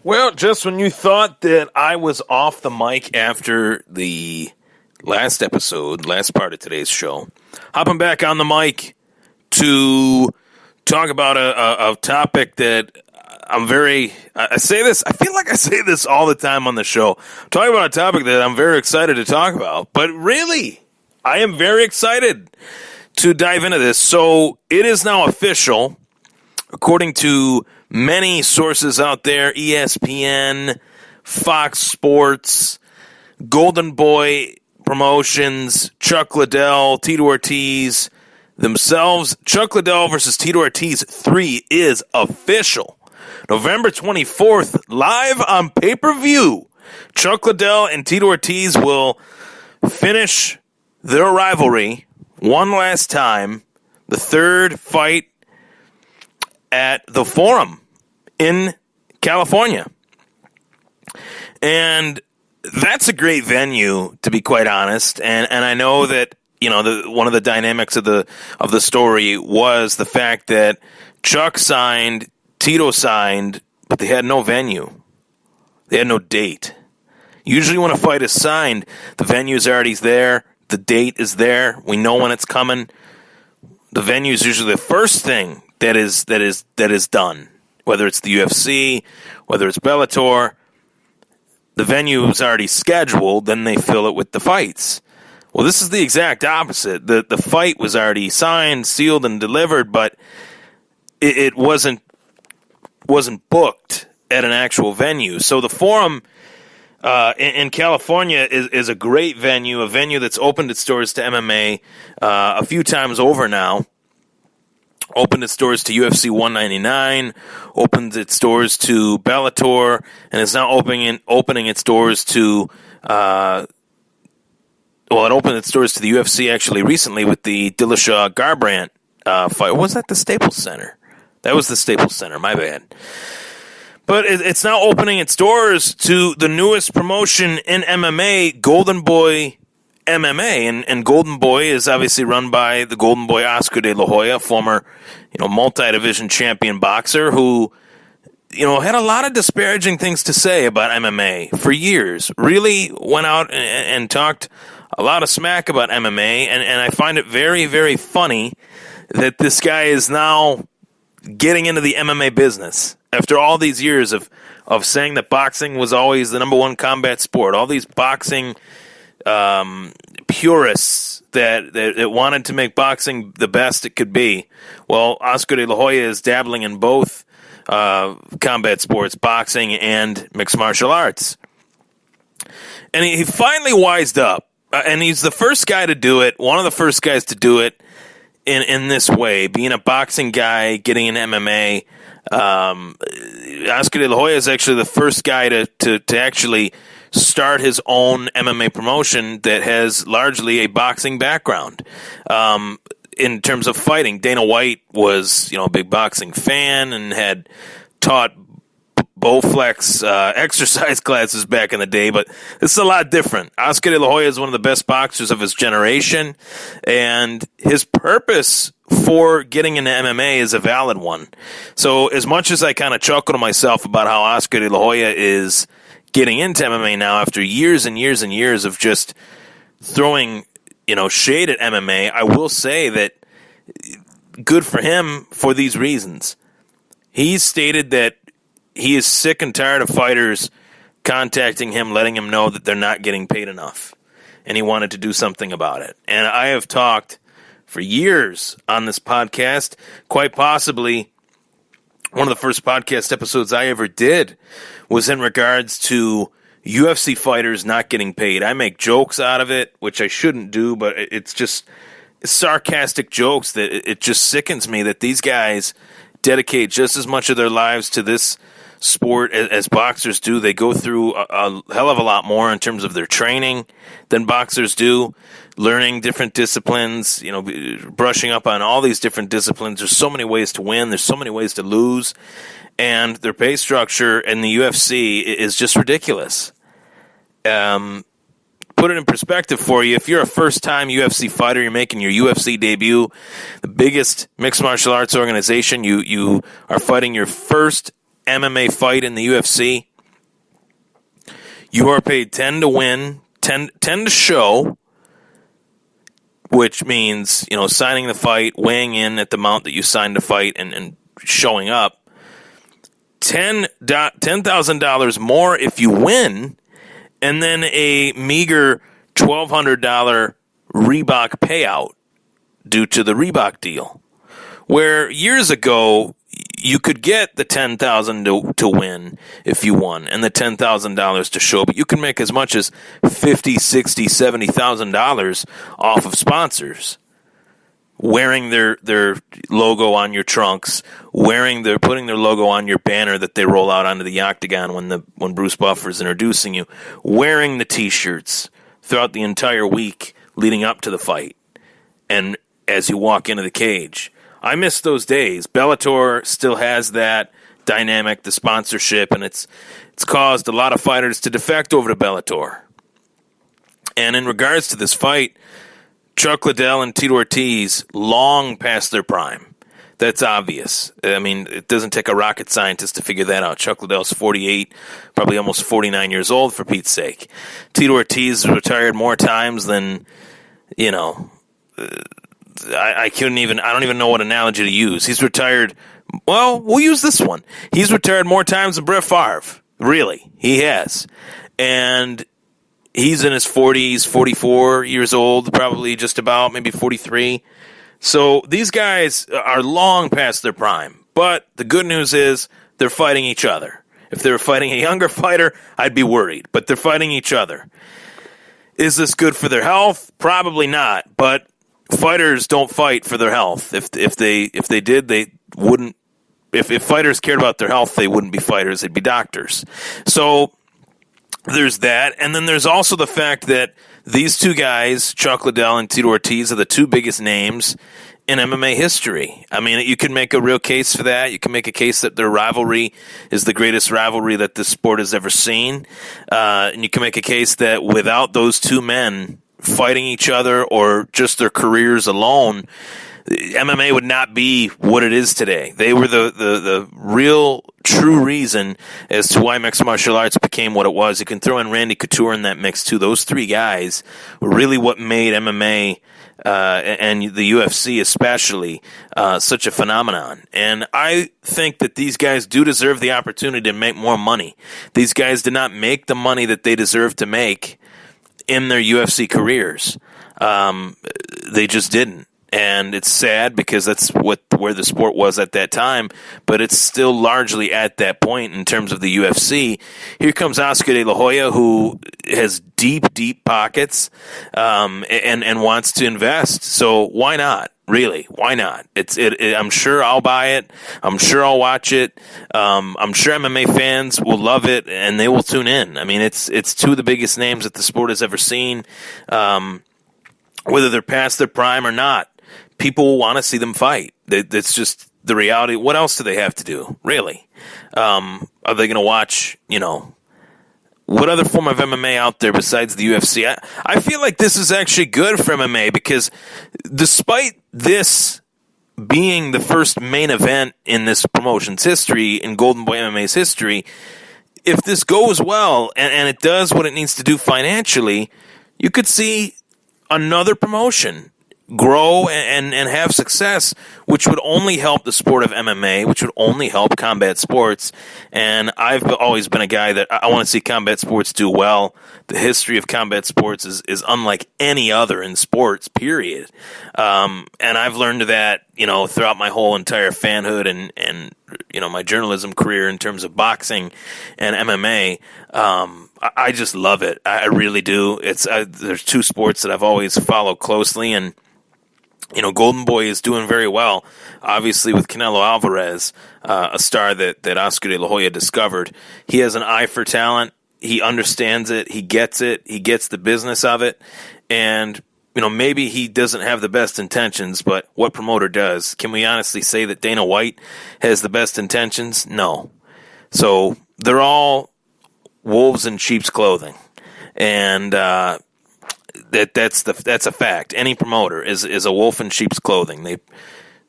Well, just when you thought that I was off the mic after the last episode, last part of today's show, hopping back on the mic to talk about a topic that I say this, I feel like I say this all the time on the show. I'm talking about a topic that I'm very excited to talk about, but really, I am very excited to dive into this. So it is now official, according to many sources out there, ESPN, Fox Sports, Golden Boy Promotions, Chuck Liddell, Tito Ortiz themselves. Chuck Liddell versus Tito Ortiz III is official. November 24th, live on pay-per-view. Chuck Liddell and Tito Ortiz will finish their rivalry one last time. The third fight at the Forum in California. And that's a great venue, to be quite honest. And I know that, you know, one of the dynamics of the story was the fact that Chuck signed, Tito signed, but they had no venue. They had no date. Usually when a fight is signed, the venue's already there, the date is there, we know when it's coming. The venue is usually the first thing that is done, whether it's the UFC, whether it's Bellator. The venue is already scheduled, then they fill it with the fights. Well, this is the exact opposite. The fight was already signed, sealed, and delivered, but it wasn't booked at an actual venue. So the Forum in California is a great venue, a venue that's opened its doors to MMA a few times over now. Opened its doors to UFC 199, opened its doors to Bellator, and is now opening its doors to, it opened its doors to the UFC actually recently with the Dillashaw-Garbrandt fight. Or was that the Staples Center? That was the Staples Center, my bad. But it's now opening its doors to the newest promotion in MMA, Golden Boy MMA, and Golden Boy is obviously run by the Golden Boy Oscar De La Hoya, former, multi-division champion boxer who, had a lot of disparaging things to say about MMA for years. Really went out and talked a lot of smack about MMA, and I find it very, very funny that this guy is now getting into the MMA business after all these years of saying that boxing was always the number one combat sport. All these boxing purists that wanted to make boxing the best it could be. Well, Oscar De La Hoya is dabbling in both combat sports, boxing and mixed martial arts. And he finally wised up, and he's the first guy to do it, one of the first guys to do it in this way, being a boxing guy, getting in MMA. Oscar De La Hoya is actually the first guy to actually start his own MMA promotion that has largely a boxing background. In terms of fighting, Dana White was, a big boxing fan and had taught Bowflex exercise classes back in the day, but this is a lot different. Oscar De La Hoya is one of the best boxers of his generation, and his purpose for getting into MMA is a valid one. So as much as I kind of chuckle to myself about how Oscar De La Hoya is getting into MMA now after years and years and years of just throwing, shade at MMA, I will say that good for him for these reasons. He's stated that he is sick and tired of fighters contacting him, letting him know that they're not getting paid enough, and he wanted to do something about it. And I have talked for years on this podcast, quite possibly one of the first podcast episodes I ever did was in regards to UFC fighters not getting paid. I make jokes out of it, which I shouldn't do, but it's just sarcastic jokes that it just sickens me that these guys dedicate just as much of their lives to this sport as boxers do. They go through a hell of a lot more in terms of their training than boxers do, learning different disciplines, brushing up on all these different disciplines. There's so many ways to win. There's so many ways to lose. And their pay structure in the UFC is just ridiculous. Put it in perspective for you. If you're a first-time UFC fighter, you're making your UFC debut, the biggest mixed martial arts organization, you are fighting your first MMA fight in the UFC, You are paid 10 to win, 10 to show, which means, signing the fight, weighing in at the amount that you signed to fight, and showing up. $10,000 more if you win, and then a meager $1,200 Reebok payout due to the Reebok deal, where years ago you could get the $10,000 to win if you won, and the $10,000 to show, but you can make as much as $50,000, $60,000, $70,000 off of sponsors wearing their logo on your trunks, putting their logo on your banner that they roll out onto the octagon when Bruce Buffer is introducing you, wearing the T-shirts throughout the entire week leading up to the fight, and as you walk into the cage. I miss those days. Bellator still has that dynamic, the sponsorship, and it's caused a lot of fighters to defect over to Bellator. And in regards to this fight, Chuck Liddell and Tito Ortiz long past their prime. That's obvious. I mean, it doesn't take a rocket scientist to figure that out. Chuck Liddell's 48, probably almost 49 years old, for Pete's sake. Tito Ortiz has retired more times than, I don't even know what analogy to use. He's retired, well, we'll use this one. He's retired more times than Brett Favre. Really, he has. And he's in his 40s, 44 years old, probably just about, maybe 43. So these guys are long past their prime. But the good news is they're fighting each other. If they were fighting a younger fighter, I'd be worried. But they're fighting each other. Is this good for their health? Probably not. But fighters don't fight for their health. If they did, they wouldn't. If fighters cared about their health, they wouldn't be fighters. They'd be doctors. So there's that. And then there's also the fact that these two guys, Chuck Liddell and Tito Ortiz, are the two biggest names in MMA history. I mean, you can make a real case for that. You can make a case that their rivalry is the greatest rivalry that this sport has ever seen. And you can make a case that without those two men fighting each other or just their careers alone, MMA would not be what it is today. They were the real, true reason as to why mixed martial arts became what it was. You can throw in Randy Couture in that mix too. Those three guys were really what made MMA and the UFC especially such a phenomenon. And I think that these guys do deserve the opportunity to make more money. These guys did not make the money that they deserve to make in their UFC careers. They just didn't. And it's sad because that's where the sport was at that time, but it's still largely at that point in terms of the UFC. Here comes Oscar De La Hoya, who has deep, deep pockets and wants to invest. So why not? Really, why not? I'm sure I'll buy it. I'm sure I'll watch it. I'm sure MMA fans will love it and they will tune in. I mean, it's two of the biggest names that the sport has ever seen. Whether they're past their prime or not, people will want to see them fight. That's just the reality. What else do they have to do, really? Are they going to watch, what other form of MMA out there besides the UFC? I feel like this is actually good for MMA because despite this being the first main event in this promotion's history, in Golden Boy MMA's history, if this goes well and it does what it needs to do financially, you could see another promotion grow and have success, which would only help the sport of MMA, which would only help combat sports. And I've always been a guy that I want to see combat sports do well. The history of combat sports is unlike any other in sports, period. And I've learned that, throughout my whole entire fanhood and my journalism career in terms of boxing and MMA. I just love it. I really do. There's two sports that I've always followed closely, and Golden Boy is doing very well, obviously, with Canelo Alvarez, a star that Oscar De La Hoya discovered. He has an eye for talent. He understands it. He gets it. He gets the business of it. And, maybe he doesn't have the best intentions, but what promoter does? Can we honestly say that Dana White has the best intentions? No. So they're all wolves in sheep's clothing. And that's a fact. Any promoter is a wolf in sheep's clothing.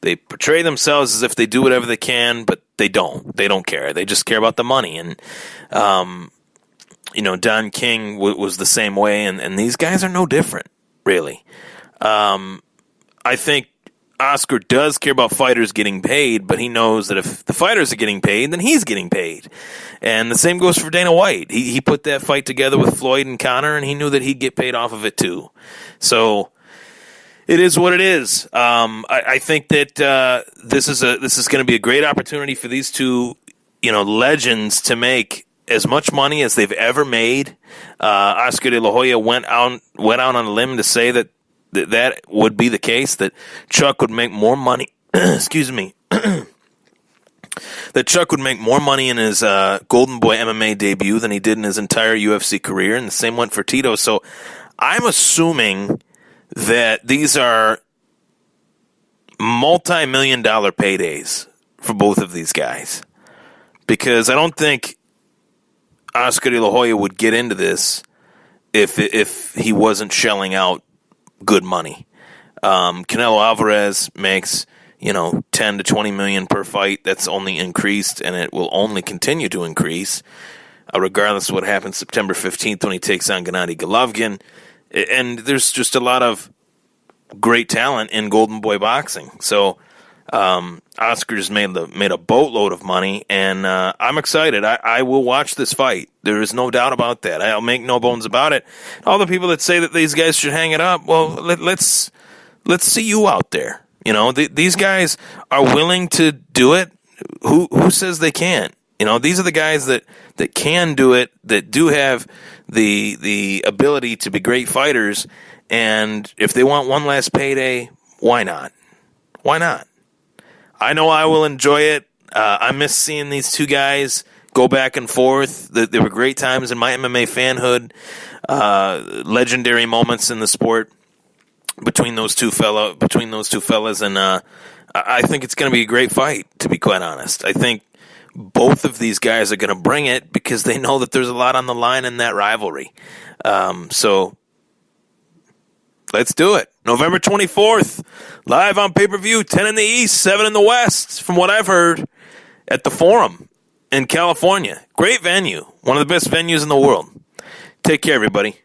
They portray themselves as if they do whatever they can, but they don't. They don't care. They just care about the money. And Don King was the same way, and these guys are no different, really. I think Oscar does care about fighters getting paid, but he knows that if the fighters are getting paid, then he's getting paid. And the same goes for Dana White. He put that fight together with Floyd and Conor, and he knew that he'd get paid off of it too. So it is what it is. I think that this is going to be a great opportunity for these two, legends to make as much money as they've ever made. Oscar De La Hoya went out on a limb to say that would be the case, that Chuck would make more money. Excuse me. That Chuck would make more money in his Golden Boy MMA debut than he did in his entire UFC career, and the same went for Tito. So I'm assuming that these are multi-million-dollar paydays for both of these guys, because I don't think Oscar De La Hoya would get into this if he wasn't shelling out good money. Canelo Alvarez makes 10 to 20 million per fight. That's only increased, and it will only continue to increase, regardless of what happens September 15th when he takes on Gennady Golovkin. And there's just a lot of great talent in Golden Boy boxing. So Oscar's made a boatload of money, and I'm excited. I will watch this fight. There is no doubt about that. I'll make no bones about it. All the people that say that these guys should hang it up, well, let's see you out there. These guys are willing to do it. Who says they can't? These are the guys that can do it, that do have the ability to be great fighters, and if they want one last payday, why not? Why not? I know I will enjoy it. I miss seeing these two guys go back and forth. There were great times in my MMA fanhood, legendary moments in the sport between those two fellas, and I think it's going to be a great fight, to be quite honest. I think both of these guys are going to bring it because they know that there's a lot on the line in that rivalry. So let's do it. November 24th, live on pay-per-view, 10 in the East, 7 in the West, from what I've heard, at the Forum in California. Great venue. One of the best venues in the world. Take care, everybody.